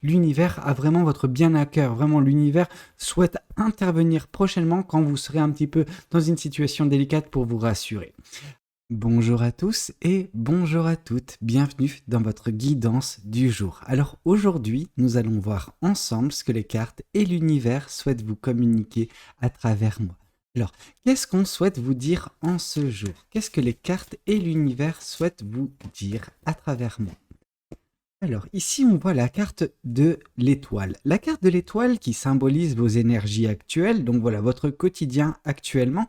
l'univers a vraiment votre bien à cœur. Vraiment, l'univers souhaite intervenir prochainement quand vous serez un petit peu dans une situation délicate pour vous rassurer. Bonjour à tous et bonjour à toutes, bienvenue dans votre guidance du jour. Alors aujourd'hui, nous allons voir ensemble ce que les cartes et l'univers souhaitent vous communiquer à travers moi. Alors, qu'est-ce qu'on souhaite vous dire en ce jour? Qu'est-ce que les cartes et l'univers souhaitent vous dire à travers moi? Alors, ici, on voit la carte de l'étoile. La carte de l'étoile qui symbolise vos énergies actuelles, donc voilà, votre quotidien actuellement,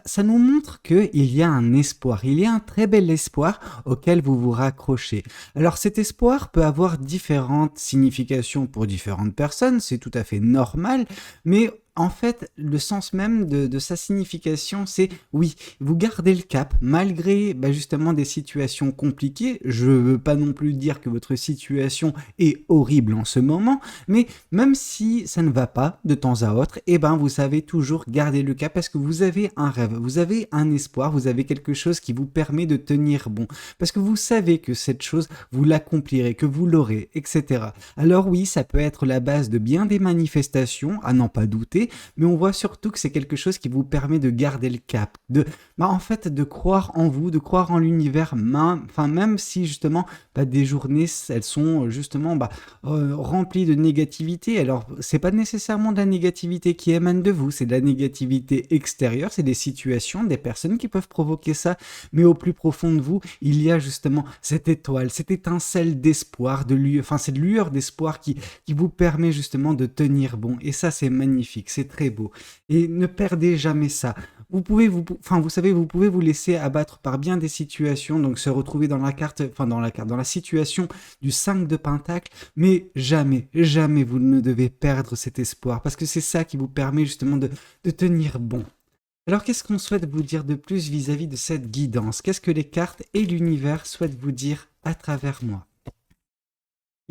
ça nous montre qu'il y a un espoir, il y a un très bel espoir auquel vous vous raccrochez. Alors, cet espoir peut avoir différentes significations pour différentes personnes, c'est tout à fait normal, mais en fait, le sens même de sa signification, c'est oui, vous gardez le cap malgré justement des situations compliquées. Je ne veux pas non plus dire que votre situation est horrible en ce moment, mais même si ça ne va pas de temps à autre, eh ben vous savez toujours garder le cap parce que vous avez un rêve, vous avez un espoir, vous avez quelque chose qui vous permet de tenir bon. Parce que vous savez que cette chose, vous l'accomplirez, que vous l'aurez, etc. Alors oui, ça peut être la base de bien des manifestations, à n'en pas douter, mais on voit surtout que c'est quelque chose qui vous permet de garder le cap, en fait, de croire en vous, de croire en l'univers, enfin, même si justement des journées, elles sont justement remplies de négativité. Alors, c'est pas nécessairement de la négativité qui émane de vous, c'est de la négativité extérieure, c'est des situations, des personnes qui peuvent provoquer ça, mais au plus profond de vous, il y a justement cette étoile, cette étincelle d'espoir, enfin cette lueur d'espoir qui vous permet justement de tenir bon. Et ça, c'est magnifique, c'est très beau. Et ne perdez jamais ça. Enfin, vous savez, vous pouvez vous laisser abattre par bien des situations, donc se retrouver dans la carte, enfin dans la situation du 5 de Pentacle, mais jamais, jamais vous ne devez perdre cet espoir, parce que c'est ça qui vous permet justement de tenir bon. Alors, qu'est-ce qu'on souhaite vous dire de plus vis-à-vis de cette guidance? Qu'est-ce que les cartes et l'univers souhaitent vous dire à travers moi?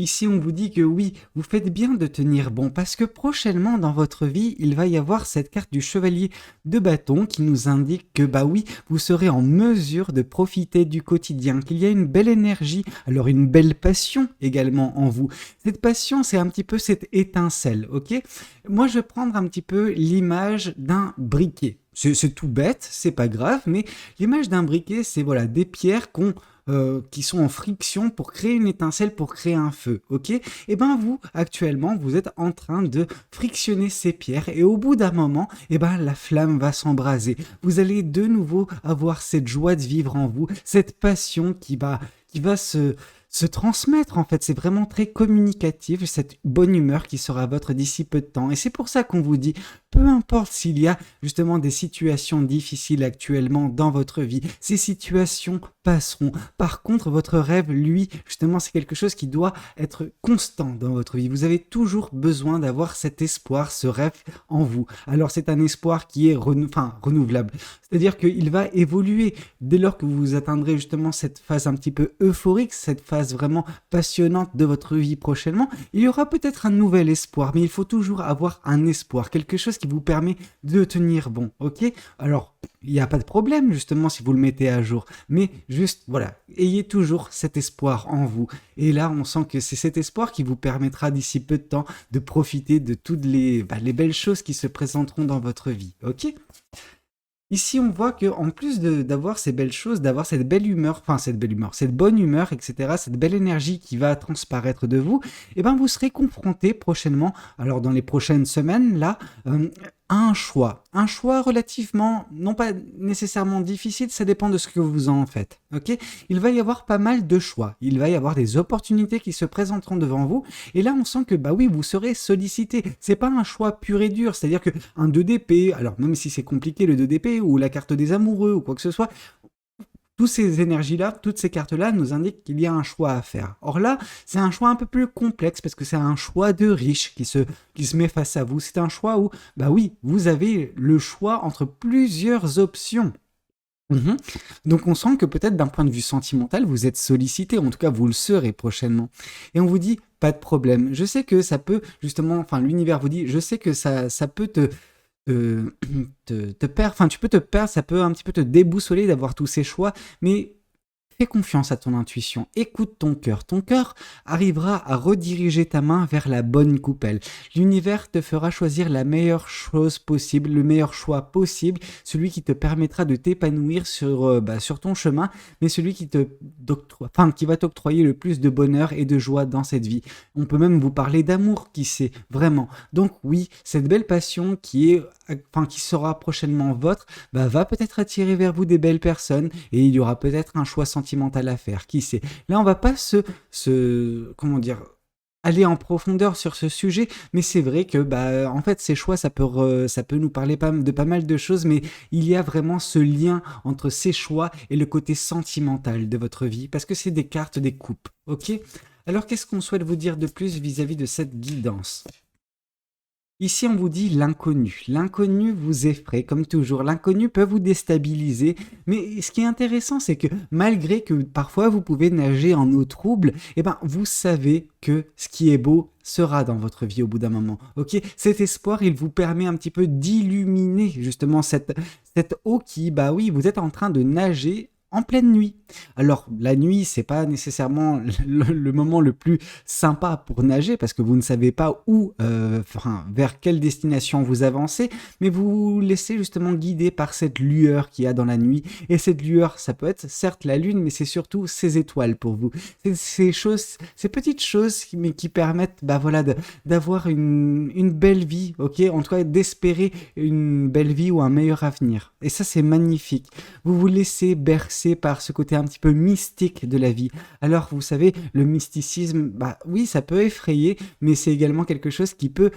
Ici, on vous dit que oui, vous faites bien de tenir bon parce que prochainement dans votre vie, il va y avoir cette carte du chevalier de bâton qui nous indique que bah oui, vous serez en mesure de profiter du quotidien, qu'il y a une belle énergie, alors une belle passion également en vous. Cette passion, c'est un petit peu cette étincelle, ok? Moi, je vais prendre un petit peu l'image d'un briquet. C'est tout bête, c'est pas grave, mais l'image d'un briquet, c'est voilà des pierres qui sont en friction pour créer une étincelle, pour créer un feu, ok? Et ben vous, actuellement, vous êtes en train de frictionner ces pierres et au bout d'un moment, et ben la flamme va s'embraser. Vous allez de nouveau avoir cette joie de vivre en vous, cette passion qui va se transmettre en fait, c'est vraiment très communicatif, cette bonne humeur qui sera votre d'ici peu de temps. Et c'est pour ça qu'on vous dit, peu importe s'il y a justement des situations difficiles actuellement dans votre vie, ces situations passeront. Par contre, votre rêve, lui, justement, c'est quelque chose qui doit être constant dans votre vie. Vous avez toujours besoin d'avoir cet espoir, ce rêve en vous. Alors c'est un espoir qui est renouvelable. C'est-à-dire qu'il va évoluer dès lors que vous atteindrez justement cette phase un petit peu euphorique, cette phase vraiment passionnante de votre vie prochainement. Il y aura peut-être un nouvel espoir, mais il faut toujours avoir un espoir, quelque chose qui vous permet de tenir bon, ok? Alors, il n'y a pas de problème justement si vous le mettez à jour, mais juste, voilà, ayez toujours cet espoir en vous. Et là, on sent que c'est cet espoir qui vous permettra d'ici peu de temps de profiter de toutes les belles choses qui se présenteront dans votre vie, ok? Ici, on voit que en plus d'avoir ces belles choses, d'avoir cette belle humeur, enfin cette belle humeur, cette bonne humeur, etc., cette belle énergie qui va transparaître de vous, eh ben vous serez confronté prochainement, alors dans les prochaines semaines, là, à un choix relativement, non pas nécessairement difficile, ça dépend de ce que vous en faites, ok? Il va y avoir pas mal de choix, il va y avoir des opportunités qui se présenteront devant vous, et là on sent que bah oui, vous serez sollicité. C'est pas un choix pur et dur, c'est-à-dire que un 2 d'épée, alors même si c'est compliqué le 2 d'épée ou la carte des amoureux ou quoi que ce soit, toutes ces énergies-là, toutes ces cartes-là nous indiquent qu'il y a un choix à faire. Or là, c'est un choix un peu plus complexe parce que c'est un choix de riche qui se met face à vous. C'est un choix où, bah oui, vous avez le choix entre plusieurs options. Mhm. Donc on sent que peut-être d'un point de vue sentimental, vous êtes sollicité, en tout cas vous le serez prochainement. Et on vous dit, pas de problème. Je sais que ça peut, justement, enfin l'univers vous dit, je sais que ça peut te, te perdre, enfin tu peux te perdre, ça peut un petit peu te déboussoler d'avoir tous ces choix, mais Fais confiance à ton intuition, écoute ton cœur. Ton cœur arrivera à rediriger ta main vers la bonne coupelle. L'univers te fera choisir la meilleure chose possible, le meilleur choix possible, celui qui te permettra de t'épanouir sur ton chemin, mais celui qui va t'octroyer le plus de bonheur et de joie dans cette vie. On peut même vous parler d'amour, qui sait, vraiment. Donc oui, cette belle passion qui sera prochainement votre, va peut-être attirer vers vous des belles personnes et il y aura peut-être un choix sentimental à faire, qui sait. Là, on va pas comment dire, aller en profondeur sur ce sujet, mais c'est vrai que en fait ces choix ça peut nous parler de pas mal de choses, mais il y a vraiment ce lien entre ces choix et le côté sentimental de votre vie, parce que c'est des cartes des coupes, ok? Alors qu'est-ce qu'on souhaite vous dire de plus vis-à-vis de cette guidance? Ici, on vous dit l'inconnu. L'inconnu vous effraie, comme toujours. L'inconnu peut vous déstabiliser. Mais ce qui est intéressant, c'est que malgré que parfois vous pouvez nager en eau trouble, vous savez que ce qui est beau sera dans votre vie au bout d'un moment. Ok? Cet espoir, il vous permet un petit peu d'illuminer justement cette eau qui, oui, vous êtes en train de nager en pleine nuit. Alors, la nuit, c'est pas nécessairement le moment le plus sympa pour nager parce que vous ne savez pas vers quelle destination vous avancez, mais vous vous laissez justement guider par cette lueur qu'il y a dans la nuit. Et cette lueur, ça peut être certes la lune, mais c'est surtout ces étoiles pour vous. Ces petites choses qui permettent, d'avoir une belle vie, ok? En tout cas, d'espérer une belle vie ou un meilleur avenir. Et ça, c'est magnifique. Vous vous laissez bercer par ce côté un petit peu mystique de la vie. Alors, vous savez, le mysticisme, oui, ça peut effrayer, mais c'est également quelque chose qui peut,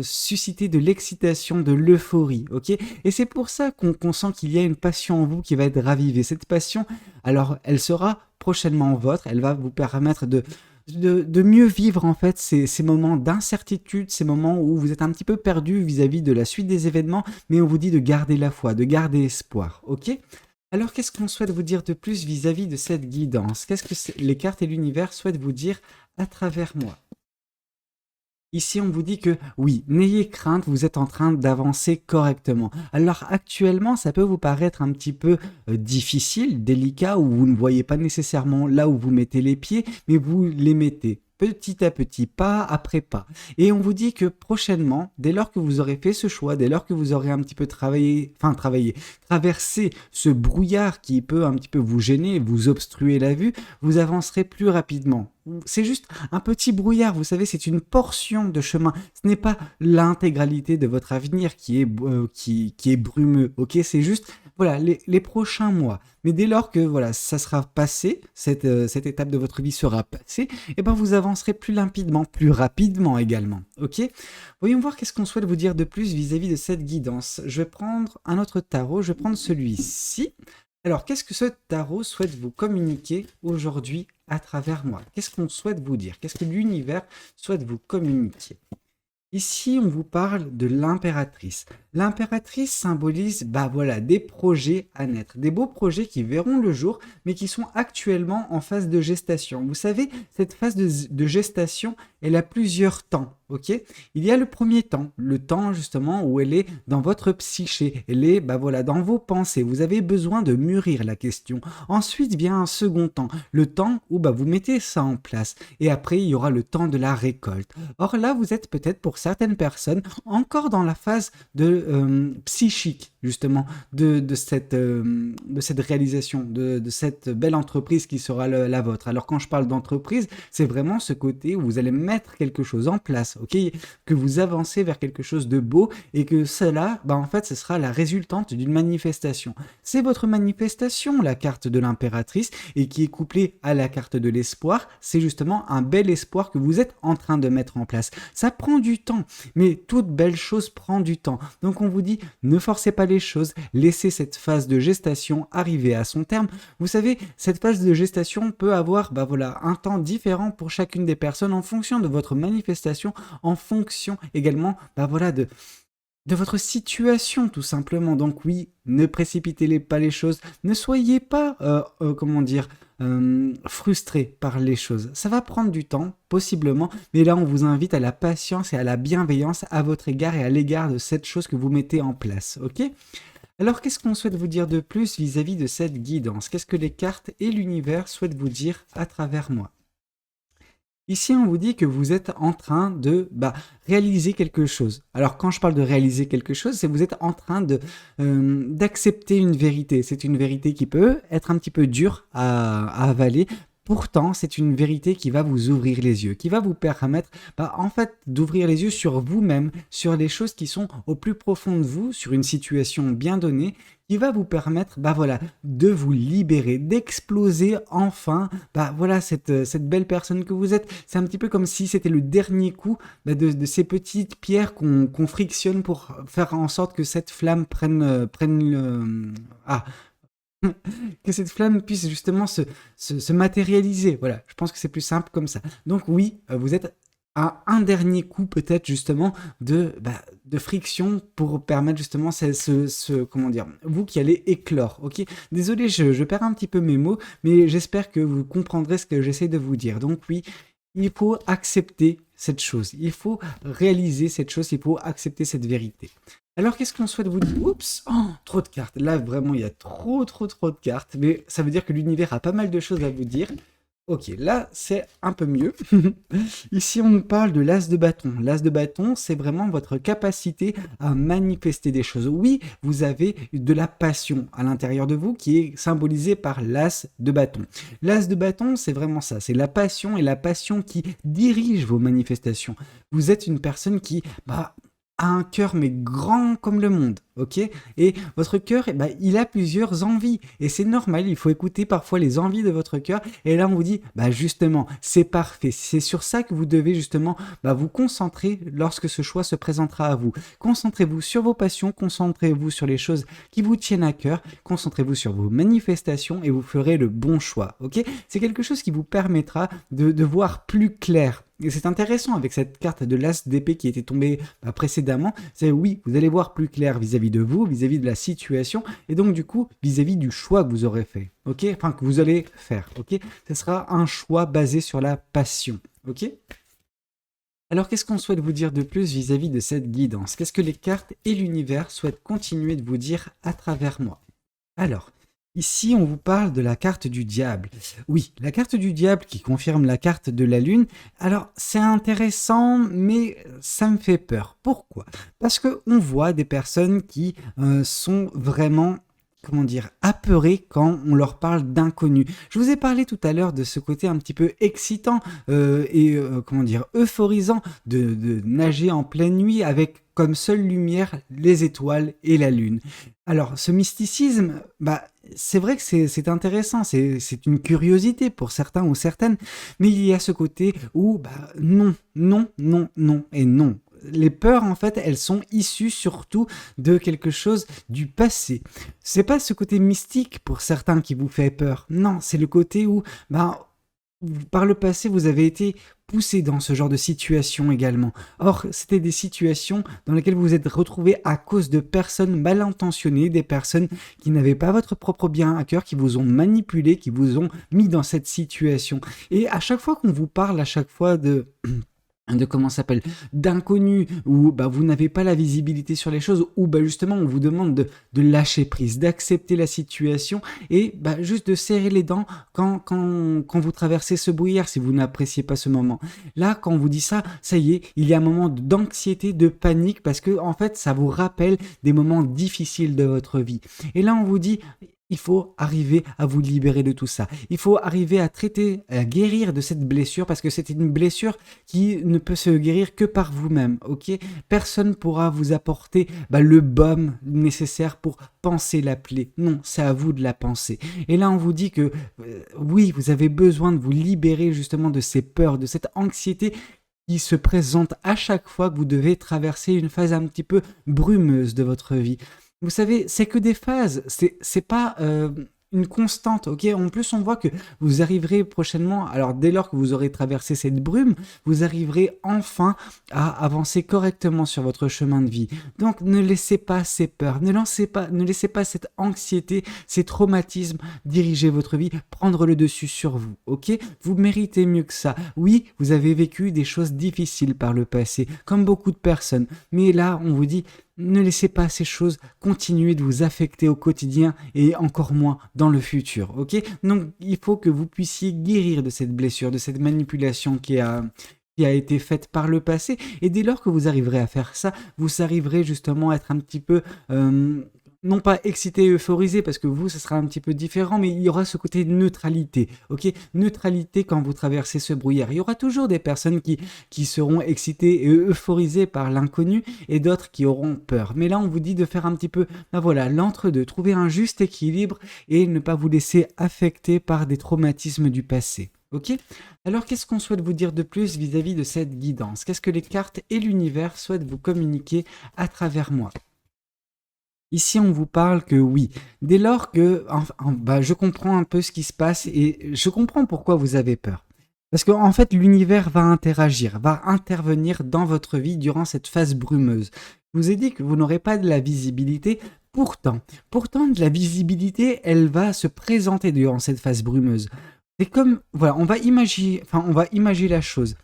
susciter de l'excitation, de l'euphorie, ok? Et c'est pour ça qu'on sent qu'il y a une passion en vous qui va être ravivée. Cette passion, alors, elle sera prochainement vôtre, elle va vous permettre de mieux vivre en fait ces moments d'incertitude, ces moments où vous êtes un petit peu perdu vis-à-vis de la suite des événements, mais on vous dit de garder la foi, de garder espoir, ok? Alors, qu'est-ce qu'on souhaite vous dire de plus vis-à-vis de cette guidance? Qu'est-ce que les cartes et l'univers souhaitent vous dire à travers moi? Ici, on vous dit que oui, n'ayez crainte, vous êtes en train d'avancer correctement. Alors actuellement, ça peut vous paraître un petit peu difficile, délicat, où vous ne voyez pas nécessairement là où vous mettez les pieds, mais vous les mettez petit à petit, pas après pas. Et on vous dit que prochainement, dès lors que vous aurez fait ce choix, dès lors que vous aurez un petit peu traversé ce brouillard qui peut un petit peu vous gêner, vous obstruer la vue, vous avancerez plus rapidement. C'est juste un petit brouillard, vous savez, c'est une portion de chemin. Ce n'est pas l'intégralité de votre avenir qui est brumeux, ok? C'est juste, voilà, les prochains mois. Mais dès lors que, voilà, ça sera passé, cette étape de votre vie sera passée, et vous avancerez plus limpidement, plus rapidement également, ok? Voyons voir qu'est-ce qu'on souhaite vous dire de plus vis-à-vis de cette guidance. Je vais prendre un autre tarot, je vais prendre celui-ci. Alors, qu'est-ce que ce tarot souhaite vous communiquer aujourd'hui à travers moi? Qu'est-ce qu'on souhaite vous dire? Qu'est-ce que l'univers souhaite vous communiquer? Ici, on vous parle de l'impératrice. L'impératrice symbolise, des projets à naître. Des beaux projets qui verront le jour, mais qui sont actuellement en phase de gestation. Vous savez, cette phase de gestation, elle a plusieurs temps, ok? Il y a le premier temps, le temps justement où elle est dans votre psyché. Elle est, dans vos pensées. Vous avez besoin de mûrir la question. Ensuite vient un second temps, le temps où vous mettez ça en place. Et après, il y aura le temps de la récolte. Or là, vous êtes peut-être pour certaines personnes encore dans la phase de psychique justement de cette réalisation, de cette belle entreprise qui sera la vôtre. Alors quand je parle d'entreprise, c'est vraiment ce côté où vous allez mettre quelque chose en place, ok, que vous avancez vers quelque chose de beau et que cela, en fait, ce sera la résultante d'une manifestation. C'est votre manifestation, la carte de l'impératrice, et qui est couplée à la carte de l'espoir. C'est justement un bel espoir que vous êtes en train de mettre en place. Ça prend du temps, mais toute belle chose prend du temps. Donc on vous dit, ne forcez pas les choses, laissez cette phase de gestation arriver à son terme. Vous savez, cette phase de gestation peut avoir un temps différent pour chacune des personnes en fonction de votre manifestation, en fonction également de votre situation tout simplement. Donc oui, ne précipitez pas les choses, ne soyez pas frustré par les choses. Ça va prendre du temps, possiblement, mais là on vous invite à la patience et à la bienveillance à votre égard et à l'égard de cette chose que vous mettez en place, ok? Alors, qu'est-ce qu'on souhaite vous dire de plus vis-à-vis de cette guidance? Qu'est-ce que les cartes et l'univers souhaitent vous dire à travers moi? Ici, on vous dit que vous êtes en train de réaliser quelque chose. Alors, quand je parle de réaliser quelque chose, c'est que vous êtes en train d'accepter une vérité. C'est une vérité qui peut être un petit peu dure à avaler. Pourtant, c'est une vérité qui va vous ouvrir les yeux, qui va vous permettre en fait d'ouvrir les yeux sur vous-même, sur les choses qui sont au plus profond de vous, sur une situation bien donnée, qui va vous permettre voilà, de vous libérer, d'exploser enfin voilà, cette belle personne que vous êtes. C'est un petit peu comme si c'était le dernier coup de ces petites pierres qu'on frictionne pour faire en sorte que cette flamme prenne le... Ah, que cette flamme puisse justement se matérialiser. Voilà, je pense que c'est plus simple comme ça. Donc oui, vous êtes à un dernier coup peut-être justement de friction pour permettre justement comment dire, vous qui allez éclore, ok? Désolé, je perds un petit peu mes mots, mais j'espère que vous comprendrez ce que j'essaie de vous dire. Donc oui, il faut accepter cette chose, il faut réaliser cette chose, il faut accepter cette vérité. Alors, qu'est-ce qu'on souhaite vous dire? Oups, oh, trop de cartes. Là, vraiment, il y a trop de cartes. Mais ça veut dire que l'univers a pas mal de choses à vous dire. Ok, là, c'est un peu mieux. Ici, on nous parle de l'as de bâton. L'as de bâton, c'est vraiment votre capacité à manifester des choses. Oui, vous avez de la passion à l'intérieur de vous qui est symbolisée par l'as de bâton. L'as de bâton, c'est vraiment ça. C'est la passion et la passion qui dirige vos manifestations. Vous êtes une personne qui... a un cœur mais grand comme le monde, ok? Et votre cœur, il a plusieurs envies. Et c'est normal, il faut écouter parfois les envies de votre cœur. Et là, on vous dit, justement, c'est parfait. C'est sur ça que vous devez justement vous concentrer lorsque ce choix se présentera à vous. Concentrez-vous sur vos passions, concentrez-vous sur les choses qui vous tiennent à cœur, concentrez-vous sur vos manifestations et vous ferez le bon choix, ok? C'est quelque chose qui vous permettra de voir plus clair. Et c'est intéressant avec cette carte de l'as d'épée qui était tombée précédemment, c'est oui, vous allez voir plus clair vis-à-vis de vous, vis-à-vis de la situation, et donc du coup, vis-à-vis du choix que vous aurez fait, ok? Enfin, que vous allez faire, ok? Ce sera un choix basé sur la passion, ok? Alors, qu'est-ce qu'on souhaite vous dire de plus vis-à-vis de cette guidance? Qu'est-ce que les cartes et l'univers souhaitent continuer de vous dire à travers moi? Alors, ici, on vous parle de la carte du diable. Oui, la carte du diable qui confirme la carte de la lune. Alors, c'est intéressant, mais ça me fait peur. Pourquoi? Parce qu'on voit des personnes qui sont vraiment... comment dire, apeurés quand on leur parle d'inconnus. Je vous ai parlé tout à l'heure de ce côté un petit peu excitant comment dire, euphorisant de nager en pleine nuit avec comme seule lumière les étoiles et la lune. Alors, ce mysticisme, c'est vrai que c'est intéressant, c'est une curiosité pour certains ou certaines, mais il y a ce côté où, non, non, non, non et non. Les peurs, en fait, elles sont issues surtout de quelque chose du passé. C'est pas ce côté mystique pour certains qui vous fait peur. Non, c'est le côté où, par le passé, vous avez été poussé dans ce genre de situation également. Or, c'était des situations dans lesquelles vous vous êtes retrouvé à cause de personnes mal intentionnées, des personnes qui n'avaient pas votre propre bien à cœur, qui vous ont manipulé, qui vous ont mis dans cette situation. Et à chaque fois qu'on vous parle, à chaque fois de comment ça s'appelle, d'inconnus, où vous n'avez pas la visibilité sur les choses, où justement on vous demande de lâcher prise, d'accepter la situation et juste de serrer les dents quand vous traversez ce brouillard si vous n'appréciez pas ce moment. Là, quand on vous dit ça, ça y est, il y a un moment d'anxiété, de panique, parce que en fait, ça vous rappelle des moments difficiles de votre vie. Et là, on vous dit... il faut arriver à vous libérer de tout ça. Il faut arriver à traiter, à guérir de cette blessure parce que c'est une blessure qui ne peut se guérir que par vous-même, ok? Personne pourra vous apporter le baume nécessaire pour panser la plaie. Non, c'est à vous de la panser. Et là, on vous dit que oui, vous avez besoin de vous libérer justement de ces peurs, de cette anxiété qui se présente à chaque fois que vous devez traverser une phase un petit peu brumeuse de votre vie. Vous savez, c'est que des phases, c'est pas une constante, ok? En plus, on voit que vous arriverez prochainement, alors dès lors que vous aurez traversé cette brume, vous arriverez enfin à avancer correctement sur votre chemin de vie. Donc, ne laissez pas ces peurs, ne laissez pas cette anxiété, ces traumatismes diriger votre vie, prendre le dessus sur vous, ok? Vous méritez mieux que ça. Oui, vous avez vécu des choses difficiles par le passé, comme beaucoup de personnes, mais là, on vous dit... ne laissez pas ces choses continuer de vous affecter au quotidien et encore moins dans le futur, ok? Donc, il faut que vous puissiez guérir de cette blessure, de cette manipulation qui a été faite par le passé. Et dès lors que vous arriverez à faire ça, vous arriverez justement à être un petit peu, non pas excité, euphorisé, parce que vous, ce sera un petit peu différent, mais il y aura ce côté neutralité, ok? Neutralité quand vous traversez ce brouillard. Il y aura toujours des personnes qui seront excitées et euphorisées par l'inconnu et d'autres qui auront peur. Mais là, on vous dit de faire un petit peu, ben voilà, l'entre-deux, trouver un juste équilibre et ne pas vous laisser affecter par des traumatismes du passé. Ok? Alors, qu'est-ce qu'on souhaite vous dire de plus vis-à-vis de cette guidance? Qu'est-ce que les cartes et l'univers souhaitent vous communiquer à travers moi? Ici, on vous parle que oui, dès lors que bah, je comprends un peu ce qui se passe et je comprends pourquoi vous avez peur. Parce qu'en fait, l'univers va interagir, va intervenir dans votre vie durant cette phase brumeuse. Je vous ai dit que vous n'aurez pas de la visibilité. Pourtant, de la visibilité, elle va se présenter durant cette phase brumeuse. C'est comme, voilà, on va imaginer la chose.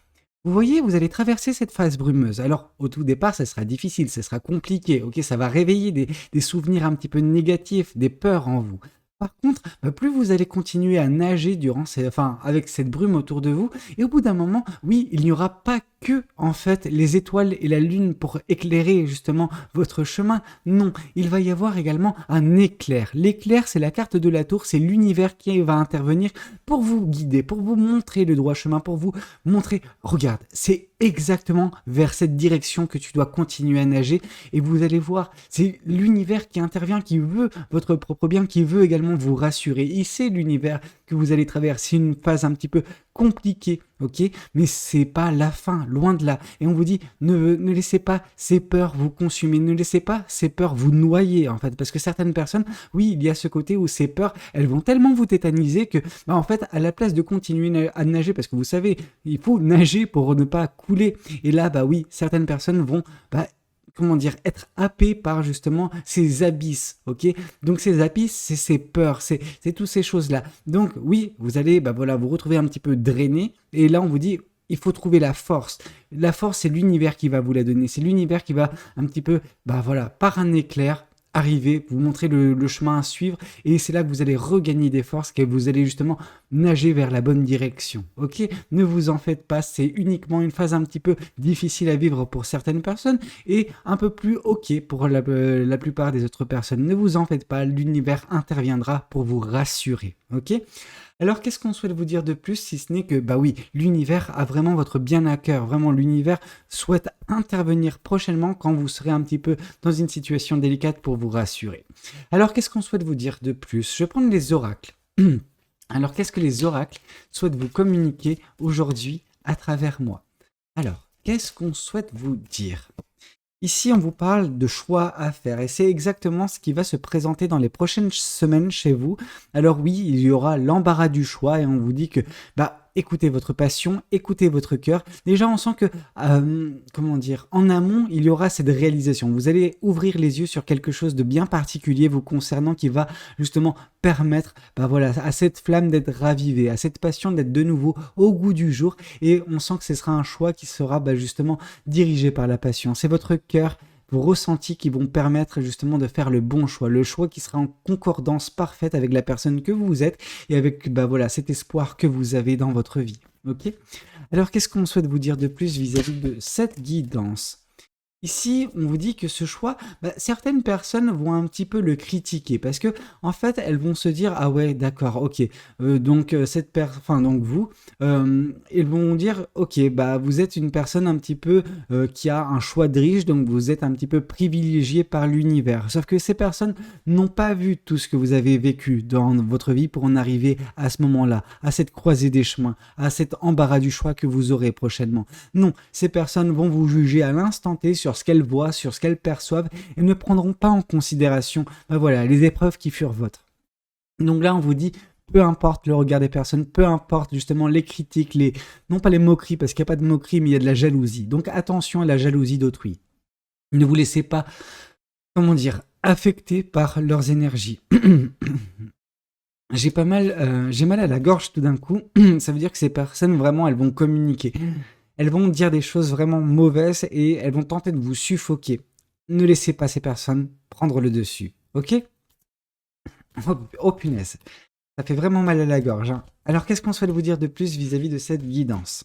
Vous voyez, vous allez traverser cette phase brumeuse. Alors, au tout départ, ça sera difficile, ça sera compliqué, ok? Ça va réveiller des souvenirs un petit peu négatifs, des peurs en vous. Par contre, plus vous allez continuer à nager avec cette brume autour de vous, et au bout d'un moment, oui, il n'y aura pas que, en fait, les étoiles et la lune pour éclairer justement votre chemin. Non, il va y avoir également un éclair. L'éclair, c'est la carte de la tour, c'est l'univers qui va intervenir pour vous guider, pour vous montrer le droit chemin, pour vous montrer, regarde, c'est exactement vers cette direction que tu dois continuer à nager, et vous allez voir, c'est l'univers qui intervient, qui veut votre propre bien, qui veut également vous rassurer. Et c'est l'univers que vous allez traverser une phase un petit peu compliquée, ok? Mais c'est pas la fin, loin de là. Et on vous dit, ne laissez pas ces peurs vous consumer, ne laissez pas ces peurs vous noyer, en fait. Parce que certaines personnes, oui, il y a ce côté où ces peurs, elles vont tellement vous tétaniser que, bah, en fait, à la place de continuer à nager, parce que vous savez, il faut nager pour ne pas couler. Et là, bah oui, certaines personnes vont, bah, être happé par justement ces abysses, ok? Donc ces abysses, c'est ces peurs, c'est toutes ces choses-là. Donc oui, vous allez, bah voilà, vous retrouver un petit peu drainé, et là on vous dit, il faut trouver la force. La force, c'est l'univers qui va vous la donner, c'est l'univers qui va un petit peu, bah voilà, par un éclair, arriver, vous montrer le chemin à suivre, et c'est là que vous allez regagner des forces, que vous allez justement nager vers la bonne direction, ok? Ne vous en faites pas, c'est uniquement une phase un petit peu difficile à vivre pour certaines personnes, et un peu plus ok pour la plupart des autres personnes. Ne vous en faites pas, l'univers interviendra pour vous rassurer, ok? Alors, qu'est-ce qu'on souhaite vous dire de plus, si ce n'est que, bah oui, l'univers a vraiment votre bien à cœur. Vraiment, l'univers souhaite intervenir prochainement quand vous serez un petit peu dans une situation délicate pour vous rassurer. Alors, qu'est-ce qu'on souhaite vous dire de plus? Je vais prendre les oracles. Alors, qu'est-ce que les oracles souhaitent vous communiquer aujourd'hui à travers moi? Alors, qu'est-ce qu'on souhaite vous dire? Ici, on vous parle de choix à faire et c'est exactement ce qui va se présenter dans les prochaines semaines chez vous. Alors oui, il y aura l'embarras du choix et on vous dit que, bah, écoutez votre passion, écoutez votre cœur. Déjà, on sent que, en amont, il y aura cette réalisation. Vous allez ouvrir les yeux sur quelque chose de bien particulier vous concernant qui va justement permettre, bah voilà, à cette flamme d'être ravivée, à cette passion d'être de nouveau au goût du jour. Et on sent que ce sera un choix qui sera, bah, justement dirigé par la passion. C'est votre cœur, vos ressentis qui vont permettre justement de faire le bon choix, le choix qui sera en concordance parfaite avec la personne que vous êtes et avec, bah voilà, cet espoir que vous avez dans votre vie. Ok? Alors, qu'est-ce qu'on souhaite vous dire de plus vis-à-vis de cette guidance? Ici, on vous dit que ce choix, bah, certaines personnes vont un petit peu le critiquer parce que en fait, elles vont se dire ah ouais, d'accord, ok, donc vous, ils vont dire ok, bah vous êtes une personne un petit peu qui a un choix de riche, donc vous êtes un petit peu privilégié par l'univers. Sauf que ces personnes n'ont pas vu tout ce que vous avez vécu dans votre vie pour en arriver à ce moment-là, à cette croisée des chemins, à cet embarras du choix que vous aurez prochainement. Non, ces personnes vont vous juger à l'instant T sur ce qu'elles voient, sur ce qu'elles perçoivent et ne prendront pas en considération les épreuves qui furent vôtres. Donc là, on vous dit, peu importe le regard des personnes, peu importe justement les critiques, non pas les moqueries, parce qu'il n'y a pas de moquerie, mais il y a de la jalousie. Donc attention à la jalousie d'autrui. Ne vous laissez pas, affecter par leurs énergies. J'ai mal à la gorge tout d'un coup. Ça veut dire que ces personnes, vraiment, elles vont communiquer. Elles vont dire des choses vraiment mauvaises et elles vont tenter de vous suffoquer. ne laissez pas ces personnes prendre le dessus, ok? Oh punaise, ça fait vraiment mal à la gorge, hein. Alors qu'est-ce qu'on souhaite vous dire de plus vis-à-vis de cette guidance?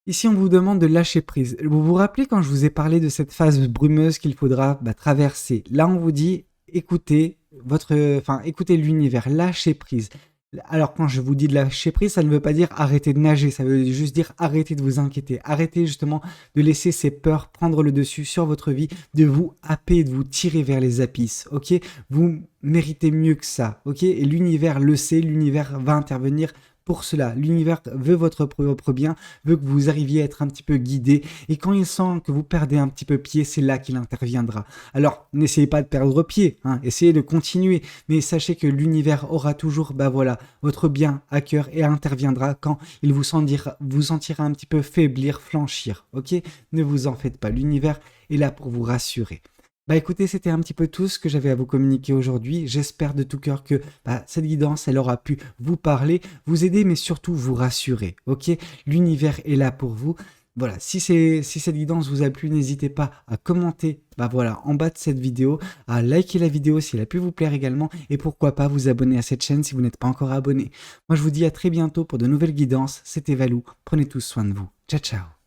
Ici, on vous demande de lâcher prise. Vous vous rappelez quand je vous ai parlé de cette phase brumeuse qu'il faudra traverser? Là, on vous dit, écoutez écoutez l'univers, lâchez prise. Alors, quand je vous dis de lâcher prise, ça ne veut pas dire arrêter de nager, ça veut juste dire arrêter de vous inquiéter, arrêtez justement de laisser ces peurs prendre le dessus sur votre vie, de vous happer, de vous tirer vers les abysses, ok? Vous méritez mieux que ça, ok? Et l'univers le sait, l'univers va intervenir pour cela. L'univers veut votre propre bien, veut que vous arriviez à être un petit peu guidé, et quand il sent que vous perdez un petit peu pied, c'est là qu'il interviendra. Alors, n'essayez pas de perdre pied, hein, essayez de continuer, mais sachez que l'univers aura toujours, votre bien à cœur et interviendra quand il vous sentira un petit peu faiblir, flanchir, ok? Ne vous en faites pas, l'univers est là pour vous rassurer. Écoutez, c'était un petit peu tout ce que j'avais à vous communiquer aujourd'hui. J'espère de tout cœur que cette guidance, elle aura pu vous parler, vous aider, mais surtout vous rassurer, ok? L'univers est là pour vous. Voilà, si cette guidance vous a plu, n'hésitez pas à commenter en bas de cette vidéo, à liker la vidéo si elle a pu vous plaire également, et pourquoi pas vous abonner à cette chaîne si vous n'êtes pas encore abonné. Moi, je vous dis à très bientôt pour de nouvelles guidances. C'était Valou, prenez tous soin de vous. Ciao, ciao.